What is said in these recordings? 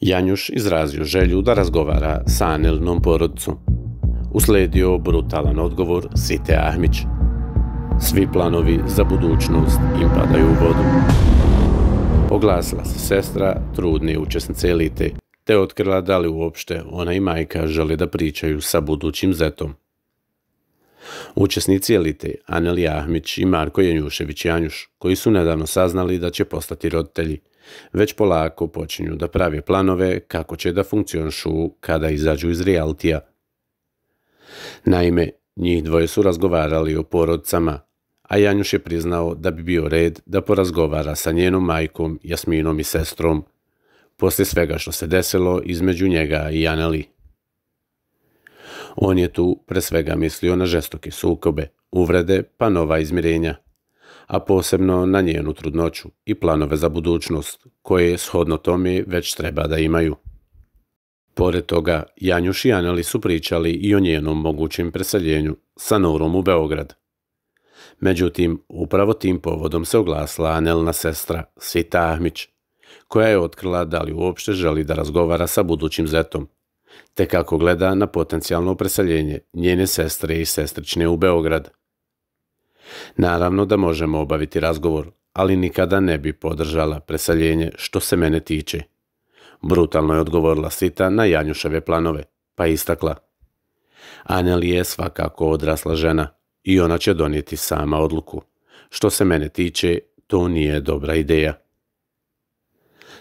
Janjuš izrazio želju da razgovara s Anelinom porodicom. Usledio brutalan odgovor Site Ahmić. Svi planovi za budućnost im padaju u vodu. Oglasila se sestra trudne učesnice elite, te otkrila da li uopšte ona i majka žele da pričaju sa budućim zetom. Učesnici elite Anelija Ahmić i Marko Janjušević Janjuš, koji su nedavno saznali da će postati roditelji, već polako počinju da prave planove kako će da funkcionišu kada izađu iz realitija. Naime, njih dvoje su razgovarali o porodicama, a Janjuš je priznao da bi bio red da porazgovara sa njenom majkom, Jasminom i sestrom, poslije svega što se desilo između njega i Aneli. On je tu pre svega mislio na žestoke sukobe, uvrede pa nova izmirenja, a posebno na njenu trudnoću i planove za budućnost, koje shodno tome već treba da imaju. Pored toga, Janjuš i Aneli su pričali i o njenom mogućem preseljenju sa Nurom u Beograd. Međutim, upravo tim povodom se oglasila Anelina sestra Sita Ahmić, koja je otkrila da li uopšte želi da razgovara sa budućim zetom, te kako gleda na potencijalno preseljenje njene sestre i sestrične u Beograd. Naravno da možemo obaviti razgovor, ali nikada ne bi podržala preseljenje što se mene tiče. Brutalno je odgovorila Sita na Janjuševe planove, pa istakla: Aneli je svakako odrasla žena i ona će donijeti sama odluku. Što se mene tiče, to nije dobra ideja.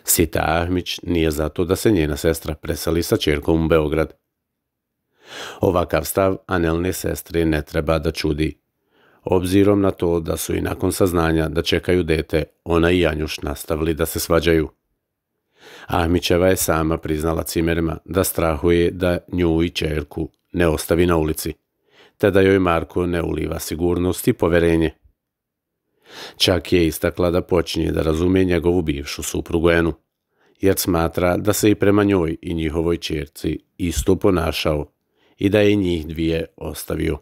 Sita Ahmić nije zato da se njena sestra preseli sa ćerkom u Beograd. Ovakav stav Aneline sestre ne treba da čudi, obzirom na to da su i nakon saznanja da čekaju dete, ona i Janjuš nastavili da se svađaju. Ahmićeva je sama priznala cimerima da strahuje da nju i ćerku ne ostavi na ulici, te da joj Marko ne uliva sigurnost i poverenje. Čak je istakla da počinje da razumije njegovu bivšu suprugu Enu, jer smatra da se i prema njoj i njihovoj ćerci isto ponašao i da je njih dvije ostavio.